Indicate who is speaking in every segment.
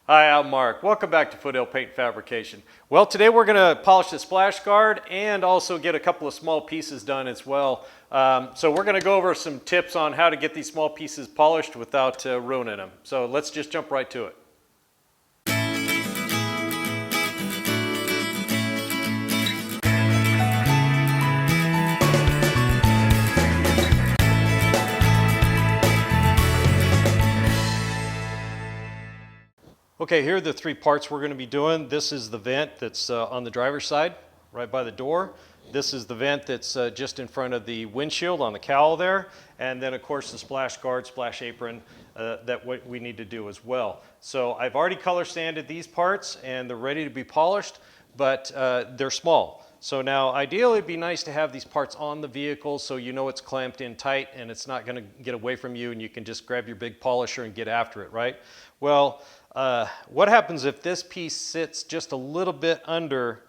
Speaker 1: Hi, I'm Mark. Welcome back to Foothill Paint Fabrication. Well, today we're going to polish the splash guard and also get a couple of small pieces done as well. So we're going to go over some tips on how to get these small pieces polished without ruining them. So let's just jump right to it. Okay, here are the three parts we're going to be doing. This is the vent that's on the driver's side, right by the door. This is the vent that's just in front of the windshield on the cowl there. And then, of course, the splash guard, splash apron that we need to do as well. So I've already color sanded these parts, and they're ready to be polished, but they're small. So now, ideally, it'd be nice to have these parts on the vehicle so you know it's clamped in tight and it's not going to get away from you and you can just grab your big polisher and get after it, right? Well, what happens if this piece sits just a little bit under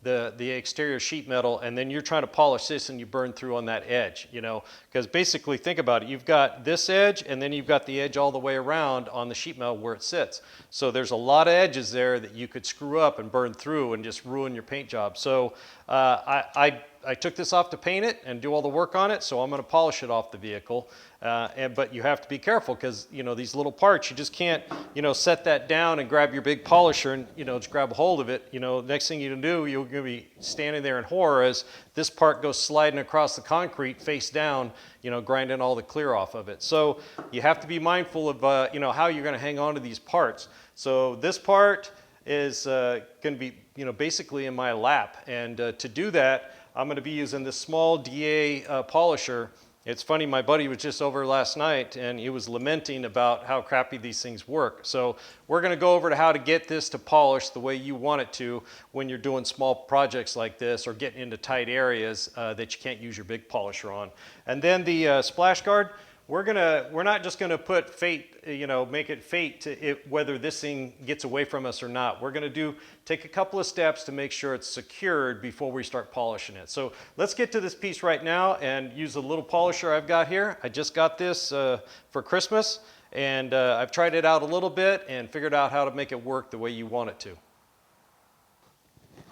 Speaker 1: the exterior sheet metal and then you're trying to polish this and you burn through on that edge, you know? Because basically, think about it. You've got this edge and then you've got the edge all the way around on the sheet metal where it sits. So there's a lot of edges there that you could screw up and burn through and just ruin your paint job. So I took this off to paint it and do all the work on it, so I'm going to polish it off the vehicle. But you have to be careful because, you know, these little parts, you just can't, you know, set that down and grab your big polisher and, you know, just grab a hold of it. You know, next thing you do, you're going to be standing there in horror as this part goes sliding across the concrete face down, you know, grinding all the clear off of it. So you have to be mindful of, you know, how you're going to hang on to these parts. So this part is going to be, you know, basically in my lap. And to do that, I'm going to be using this small DA polisher. It's funny, my buddy was just over last night and he was lamenting about how crappy these things work. So we're going to go over to how to get this to polish the way you want it to when you're doing small projects like this or getting into tight areas that you can't use your big polisher on. And then the splash guard, we're not just going to put fate, you know, make it fate to it, whether this thing gets away from us or not. We're going to take a couple of steps to make sure it's secured before we start polishing it. So let's get to this piece right now and use the little polisher I've got here. I just got this for Christmas, and I've tried it out a little bit and figured out how to make it work the way you want it to.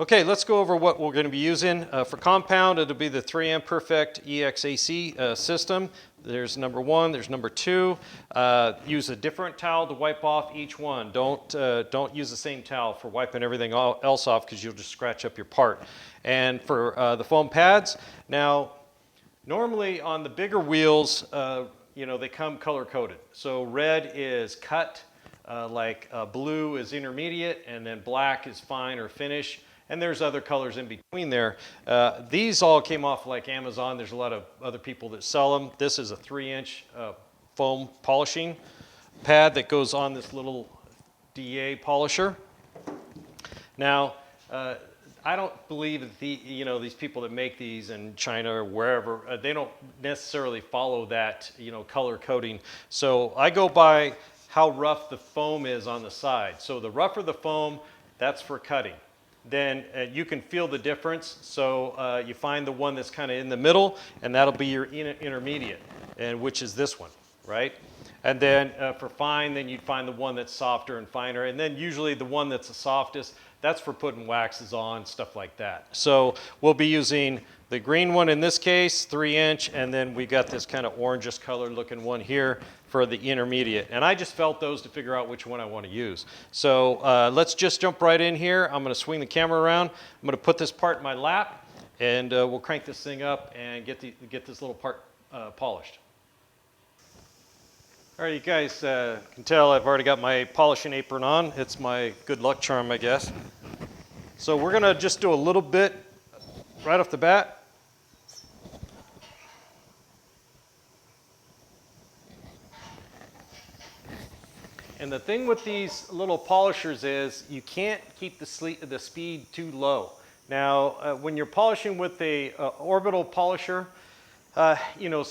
Speaker 1: Okay, let's go over what we're going to be using. For compound, it'll be the 3M Perfect EXAC system. There's number 1, there's number 2. Use a different towel to wipe off each one. Don't use the same towel for wiping everything else off because you'll just scratch up your part. And for the foam pads, now normally on the bigger wheels, you know, they come color coded. So red is cut, blue is intermediate, and then black is fine or finish. And there's other colors in between there. These all came off like Amazon. There's a lot of other people that sell them. This is a 3-inch foam polishing pad that goes on this little DA polisher. Now, I don't believe that these people that make these in China or wherever, they don't necessarily follow that, you know, color coding. So I go by how rough the foam is on the side. So the rougher the foam, that's for cutting. Then you can feel the difference. So you find the one that's kind of in the middle, and that'll be your intermediate, and which is this one, right? And then for fine, then you'd find the one that's softer and finer. And then usually the one that's the softest, that's for putting waxes on, stuff like that. So we'll be using the green one in this case, 3-inch, and then we got this kind of orangish color looking one here for the intermediate. And I just felt those to figure out which one I want to use. So let's just jump right in here. I'm going to swing the camera around. I'm going to put this part in my lap, and we'll crank this thing up and get this little part polished. All right, you guys can tell I've already got my polishing apron on. It's my good luck charm, I guess. So we're going to just do a little bit right off the bat. And the thing with these little polishers is you can't keep the speed too low. Now, when you're polishing with a orbital polisher, you know,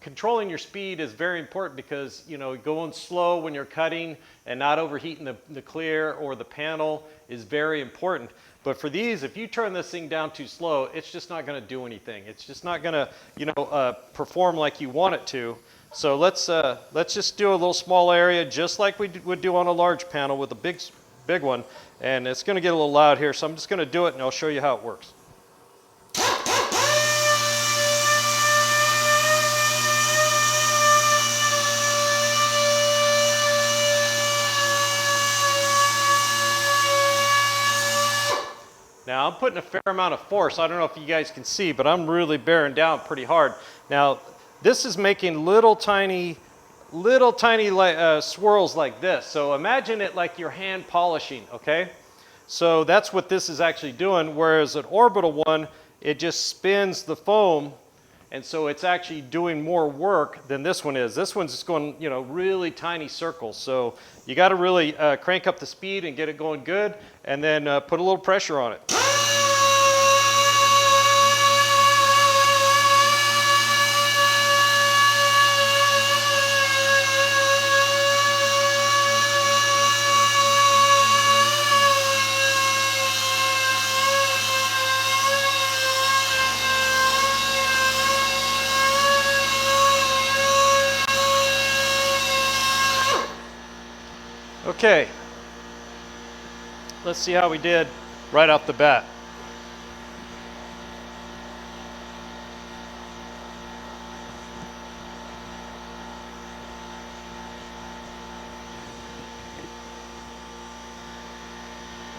Speaker 1: controlling your speed is very important because, you know, going slow when you're cutting and not overheating the clear or the panel is very important. But for these, if you turn this thing down too slow, it's just not going to do anything. It's just not going to, you know, perform like you want it to. So let's just do a little small area, just like we would do on a large panel with a big one. And it's going to get a little loud here, so I'm just going to do it, and I'll show you how it works. Now I'm putting a fair amount of force. I don't know if you guys can see, but I'm really bearing down pretty hard. Now this is making little tiny swirls like this. So imagine it like you're hand polishing, okay? So that's what this is actually doing, whereas an orbital one, it just spins the foam, and so it's actually doing more work than this one is. This one's just going, you know, really tiny circles. So you got to really crank up the speed and get it going good, and then put a little pressure on it. Okay, let's see how we did right off the bat.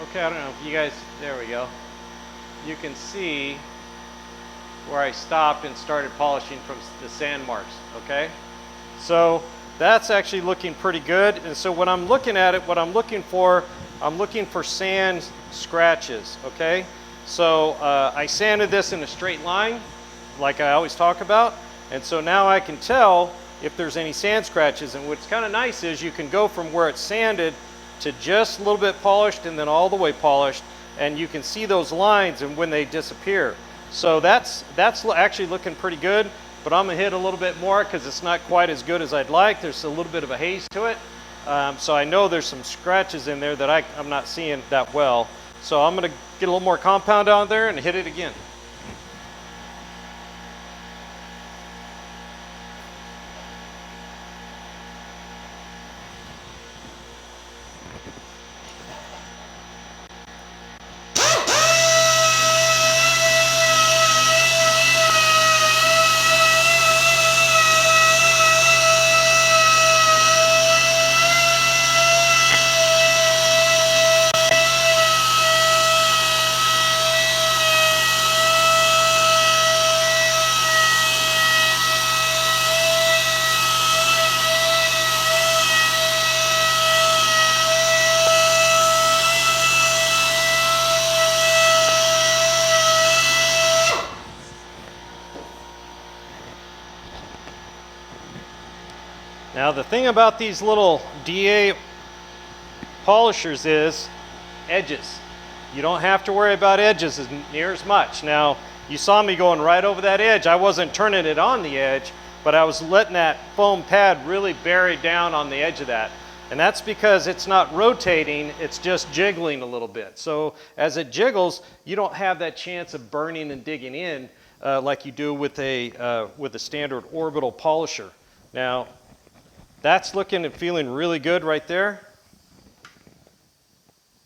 Speaker 1: Okay, I don't know if you guys, there we go. You can see where I stopped and started polishing from the sand marks, okay? So that's actually looking pretty good. And so when I'm looking at it, what I'm looking for sand scratches, okay? So I sanded this in a straight line, like I always talk about. And so now I can tell if there's any sand scratches. And what's kind of nice is you can go from where it's sanded to just a little bit polished and then all the way polished. And you can see those lines and when they disappear. So that's actually looking pretty good. But I'm going to hit a little bit more because it's not quite as good as I'd like. There's a little bit of a haze to it. So I know there's some scratches in there that I'm not seeing that well. So I'm going to get a little more compound on there and hit it again. Now the thing about these little DA polishers is edges. You don't have to worry about edges near as much. Now you saw me going right over that edge. I wasn't turning it on the edge, but I was letting that foam pad really bury down on the edge of that. And that's because it's not rotating, it's just jiggling a little bit. So as it jiggles, you don't have that chance of burning and digging in like you do with a standard orbital polisher. Now, that's looking and feeling really good right there.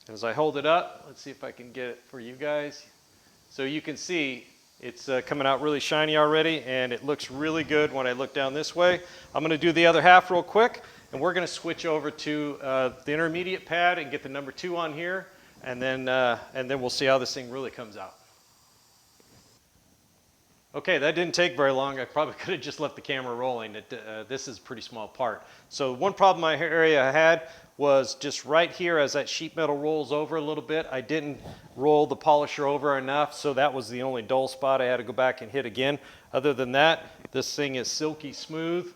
Speaker 1: As I hold it up, let's see if I can get it for you guys. So you can see it's coming out really shiny already, and it looks really good when I look down this way. I'm going to do the other half real quick, and we're going to switch over to the intermediate pad and get the number 2 on here, and then we'll see how this thing really comes out. Okay, that didn't take very long. I probably could have just left the camera rolling. This is a pretty small part. So one problem my area I had was just right here as that sheet metal rolls over a little bit. I didn't roll the polisher over enough, so that was the only dull spot. I had to go back and hit again. Other than that, this thing is silky smooth,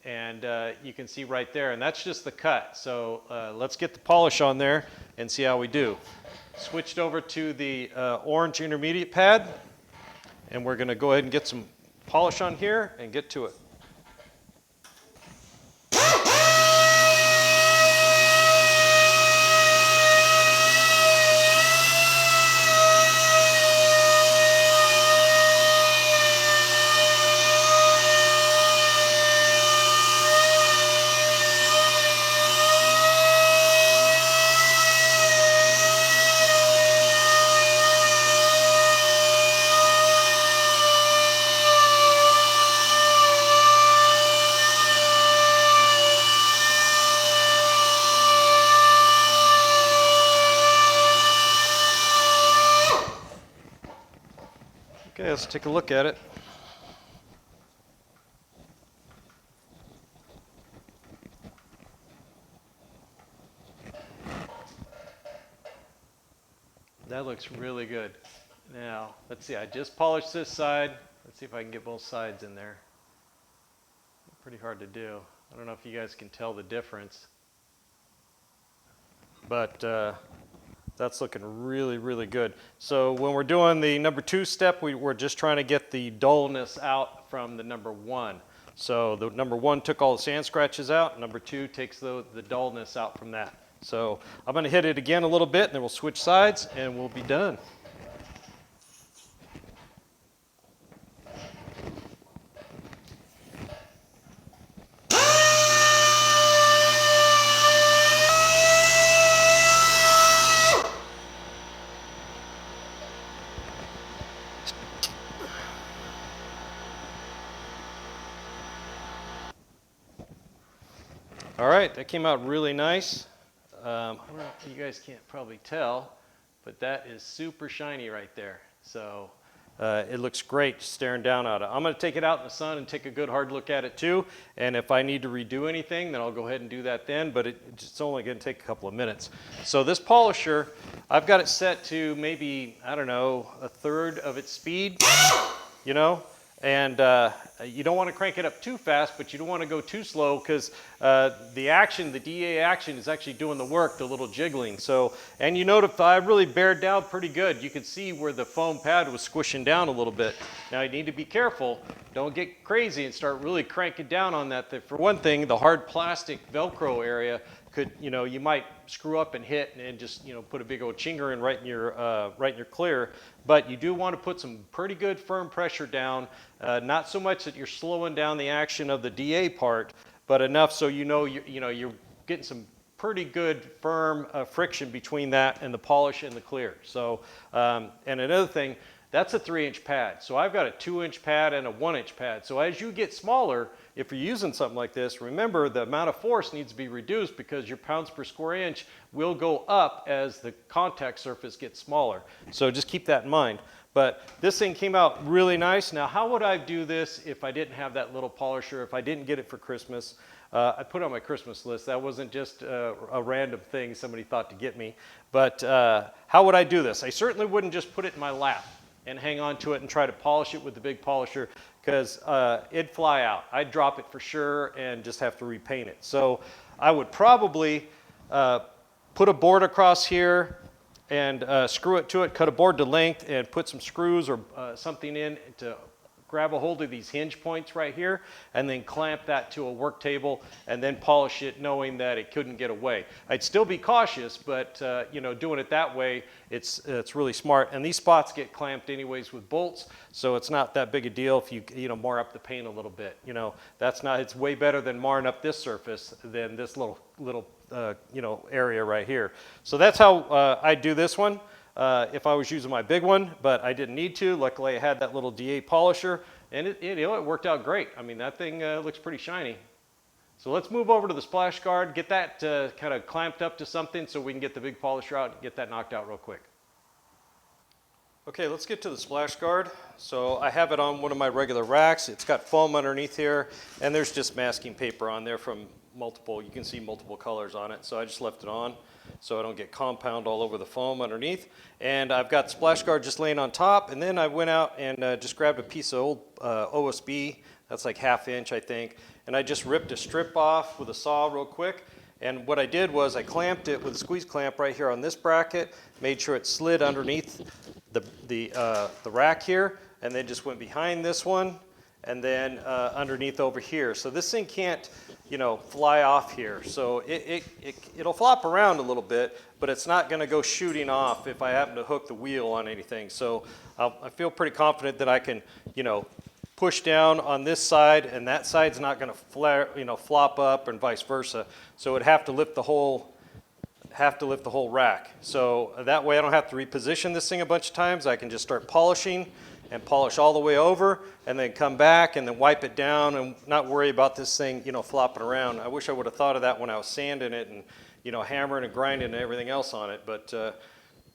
Speaker 1: and you can see right there, and that's just the cut. So let's get the polish on there and see how we do. Switched over to the orange intermediate pad. And we're going to go ahead and get some polish on here and get to it. Okay, let's take a look at it. That looks really good. Now, let's see, I just polished this side. Let's see if I can get both sides in there. Pretty hard to do. I don't know if you guys can tell the difference. But that's looking really, really good. So when we're doing the number 2 step, we're just trying to get the dullness out from the number 1. So the number 1 took all the sand scratches out. Number 2 takes the dullness out from that. So I'm going to hit it again a little bit, and then we'll switch sides, and we'll be done. All right, that came out really nice. You guys can't probably tell, but that is super shiny right there. So it looks great staring down at it. I'm going to take it out in the sun and take a good hard look at it too. And if I need to redo anything, then I'll go ahead and do that then, but it's only going to take a couple of minutes. So this polisher, I've got it set to maybe, I don't know, 1/3 of its speed, you know? And you don't want to crank it up too fast, but you don't want to go too slow because the action, the DA action is actually doing the work, the little jiggling. So, and you notice I really bared down pretty good. You can see where the foam pad was squishing down a little bit. Now you need to be careful. Don't get crazy and start really cranking down on that. For one thing, the hard plastic Velcro area could, you might screw up and hit and just, put a big old chinger in right in your clear. But you do want to put some pretty good firm pressure down, not so much that you're slowing down the action of the DA part, but enough so you're getting some pretty good firm friction between that and the polish and the clear. So, and another thing, that's a 3-inch pad. So I've got a 2-inch pad and a 1-inch pad. So as you get smaller, if you're using something like this, remember the amount of force needs to be reduced because your pounds per square inch will go up as the contact surface gets smaller. So just keep that in mind. But this thing came out really nice. Now, how would I do this if I didn't have that little polisher, if I didn't get it for Christmas? I put it on my Christmas list. That wasn't just a random thing somebody thought to get me. But how would I do this? I certainly wouldn't just put it in my lap and hang on to it and try to polish it with the big polisher because it'd fly out. I'd drop it for sure and just have to repaint it. So I would probably put a board across here and screw it to it, cut a board to length and put some screws or something in to grab a hold of these hinge points right here and then clamp that to a work table and then polish it knowing that it couldn't get away. I'd still be cautious, but doing it that way, it's really smart. And these spots get clamped anyways with bolts, so it's not that big a deal if you mar up the paint a little bit. It's way better than marring up this surface than this little area right here. So that's how I do this one. If I was using my big one, but I didn't need to. Luckily, I had that little DA polisher, and it worked out great. I mean, that thing looks pretty shiny. So let's move over to the splash guard, get that kind of clamped up to something so we can get the big polisher out and get that knocked out real quick. Okay, let's get to the splash guard. So I have it on one of my regular racks. It's got foam underneath here, and there's just masking paper on there from you can see multiple colors on it. So I just left it on so I don't get compound all over the foam underneath. And I've got splash guard just laying on top, and then I went out and just grabbed a piece of old OSB, that's like 1/2 inch I think, and I just ripped a strip off with a saw real quick. And what I did was I clamped it with a squeeze clamp right here on this bracket, made sure it slid underneath the rack here, and then just went behind this one, and then underneath over here. So this thing can't, fly off here. So it'll flop around a little bit, but it's not going to go shooting off if I happen to hook the wheel on anything. So I feel pretty confident that I can, push down on this side, and that side's not going to flop up, and vice versa. So it'd have to lift the whole rack. So that way I don't have to reposition this thing a bunch of times. I can just start polishing and polish all the way over and then come back and then wipe it down and not worry about this thing, flopping around. I wish I would have thought of that when I was sanding it and, hammering and grinding and everything else on it. But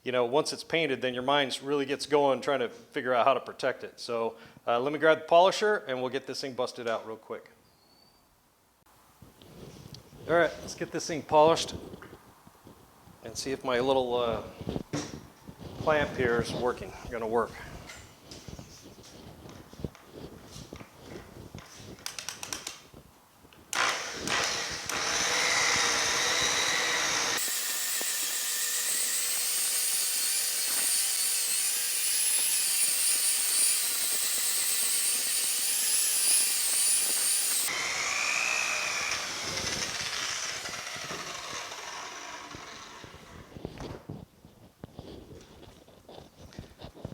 Speaker 1: you know, once it's painted, then your mind really gets going trying to figure out how to protect it. So let me grab the polisher and we'll get this thing busted out real quick. All right, let's get this thing polished and see if my little clamp here is working, going to work.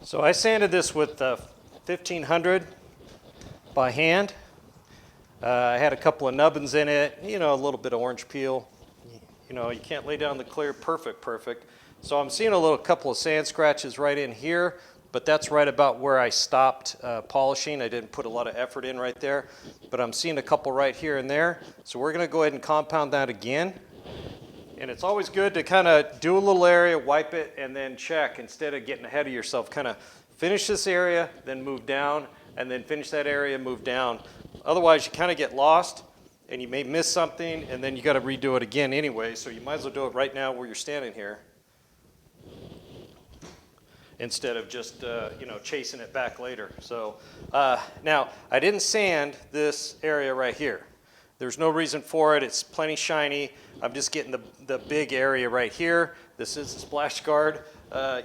Speaker 1: So I sanded this with 1500 by hand. I had a couple of nubbins in it, you know, a little bit of orange peel. You know, you can't lay down the clear perfect. So I'm seeing a couple of sand scratches right in here, but that's right about where I stopped polishing. I didn't put a lot of effort in right there, but I'm seeing a couple right here and there. So we're going to go ahead and compound that again. And it's always good to kind of do a little area, wipe it, and then check instead of getting ahead of yourself. Kind of finish this area, then move down, and then finish that area, move down. Otherwise, you kind of get lost, and you may miss something, and then you got to redo it again anyway. So you might as well do it right now where you're standing here, instead of just you know, chasing it back later. So now I didn't sand this area right here. There's no reason for it. It's plenty shiny. I'm just getting the big area right here. This is a splash guard.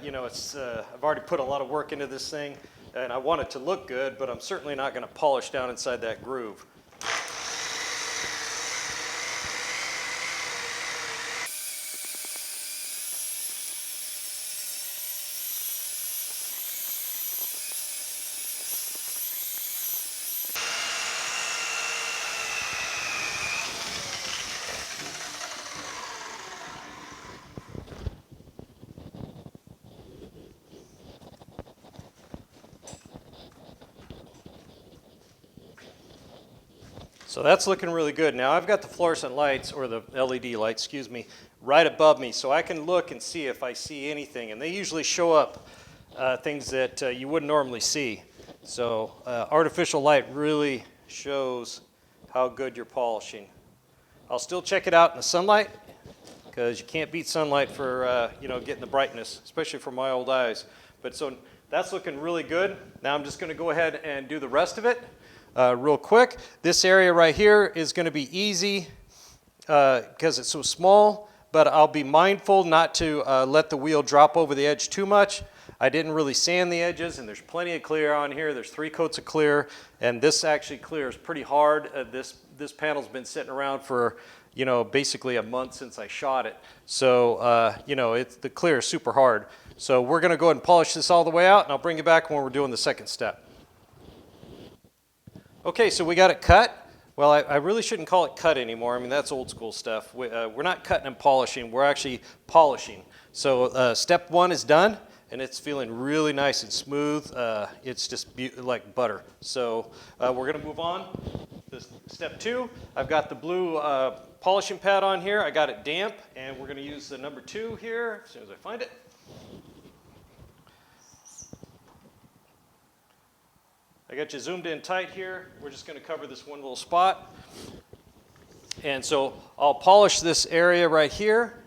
Speaker 1: You know, I've already put a lot of work into this thing, and I want it to look good, but I'm certainly not going to polish down inside that groove. So that's looking really good. Now I've got the fluorescent lights, or the LED lights, excuse me, right above me, so I can look and see if I see anything. And they usually show up things that you wouldn't normally see. So artificial light really shows how good you're polishing. I'll still check it out in the sunlight, because you can't beat sunlight for you know, getting the brightness, especially for my old eyes. But so that's looking really good. Now I'm just going to go ahead and do the rest of it. Real quick, this area right here is going to be easy because it's so small, but I'll be mindful not to let the wheel drop over the edge too much. I didn't really sand the edges, and there's plenty of clear on here. There's 3 coats of clear, and this actually clears pretty hard. This panel's been sitting around for, you know, basically a month since I shot it. So, you know, the clear is super hard. So we're going to go ahead and polish this all the way out, and I'll bring you back when we're doing the second step. Okay, so we got it cut. Well, I really shouldn't call it cut anymore. I mean, that's old school stuff. We're not cutting and polishing. We're actually polishing. So step 1 is done, and it's feeling really nice and smooth. It's just like butter. So we're going to move on to step 2. I've got the blue polishing pad on here. I got it damp, and we're going to use the number 2 here as soon as I find it. I got you zoomed in tight here. We're just going to cover this one little spot. And so I'll polish this area right here.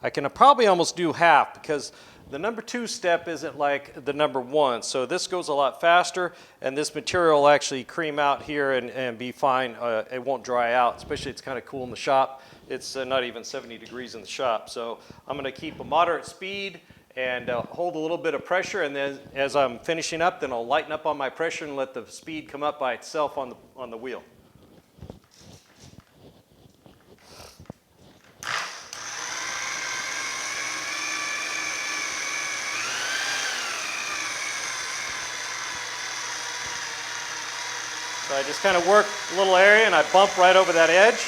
Speaker 1: I can probably almost do half, because the number 2 step isn't like the number 1. So this goes a lot faster, and this material will actually cream out here and be fine. It won't dry out, especially it's kind of cool in the shop. It's not even 70 degrees in the shop. So I'm going to keep a moderate speed and hold a little bit of pressure, and then as I'm finishing up, then I'll lighten up on my pressure and let the speed come up by itself on the wheel. So I just kind of work a little area, and I bump right over that edge.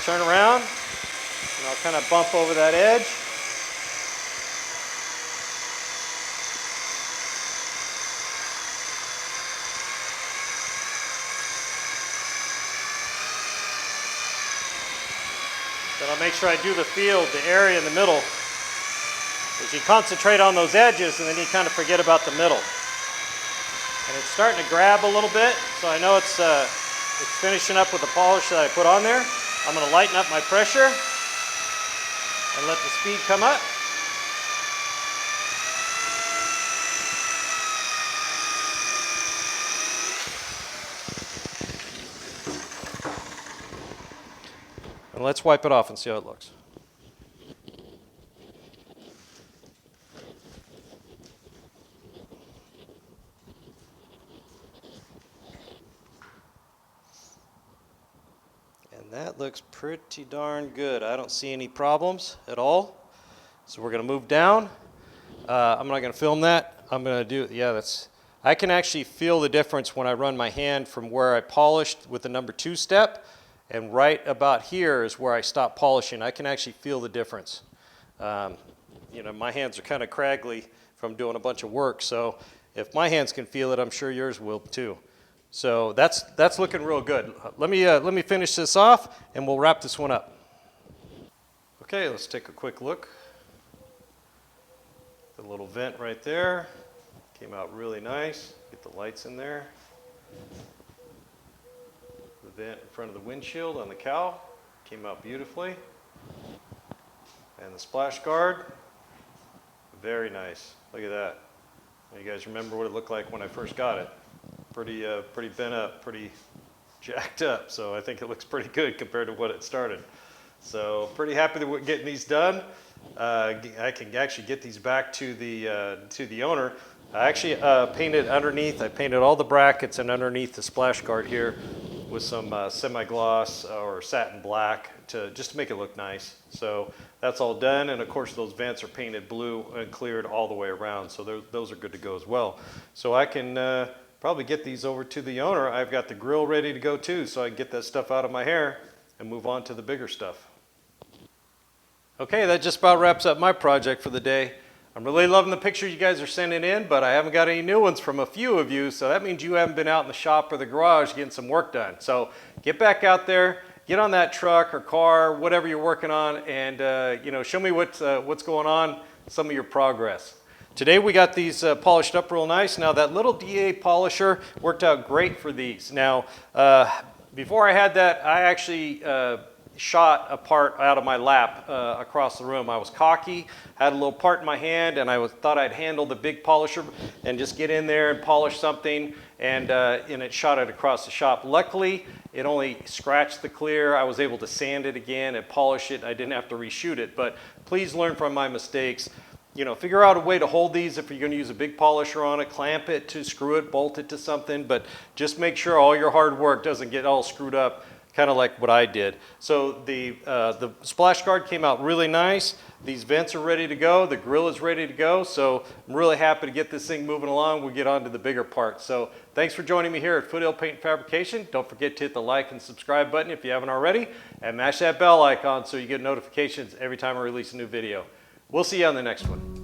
Speaker 1: Turn around, and I'll kind of bump over that edge. Then I'll make sure I do the field, the area in the middle. As you concentrate on those edges and then you kind of forget about the middle. And it's starting to grab a little bit, so I know it's finishing up with the polish that I put on there. I'm going to lighten up my pressure and let the speed come up. And let's wipe it off and see how it looks. And that looks pretty darn good. I don't see any problems at all. So we're going to move down. I'm not going to film that. I'm going to do, I can actually feel the difference when I run my hand from where I polished with the number 2 step, and right about here is where I stop polishing. I can actually feel the difference. You know, my hands are kind of craggly from doing a bunch of work, so if my hands can feel it, I'm sure yours will too. So that's looking real good. Let me finish this off, and we'll wrap this one up. Okay, let's take a quick look. The little vent right there came out really nice. Get the lights in there. The vent in front of the windshield on the cowl came out beautifully. And the splash guard, very nice. Look at that. You guys remember what it looked like when I first got it. Pretty bent up, pretty jacked up. So I think it looks pretty good compared to what it started. So pretty happy that we're getting these done. I can actually get these back to the owner. I actually painted underneath. I painted all the brackets and underneath the splash guard here with some semi-gloss or satin black just to make it look nice. So that's all done, and of course those vents are painted blue and cleared all the way around, so those are good to go as well. So I can probably get these over to the owner. I've got the grill ready to go too, so I can get that stuff out of my hair and move on to the bigger stuff. Okay, that just about wraps up my project for the day. I'm really loving the pictures you guys are sending in, but I haven't got any new ones from a few of you, so that means you haven't been out in the shop or the garage getting some work done. So get back out there, get on that truck or car, whatever you're working on, and you know, show me what's going on, some of your progress. Today we got these polished up real nice. Now that little DA polisher worked out great for these. Now, before I had that, I actually shot a part out of my lap across the room. I was cocky, had a little part in my hand, and I thought I'd handle the big polisher and just get in there and polish something, and it shot it across the shop. Luckily, it only scratched the clear. I was able to sand it again and polish it. I didn't have to reshoot it, but please learn from my mistakes. You know, figure out a way to hold these if you're going to use a big polisher on it, clamp it to screw it, bolt it to something, but just make sure all your hard work doesn't get all screwed up, kind of like what I did. So the splash guard came out really nice. These vents are ready to go. The grill is ready to go. So I'm really happy to get this thing moving along. We'll get on to the bigger parts. So thanks for joining me here at Foothill Paint and Fabrication. Don't forget to hit the like and subscribe button if you haven't already, and mash that bell icon so you get notifications every time I release a new video. We'll see you on the next one.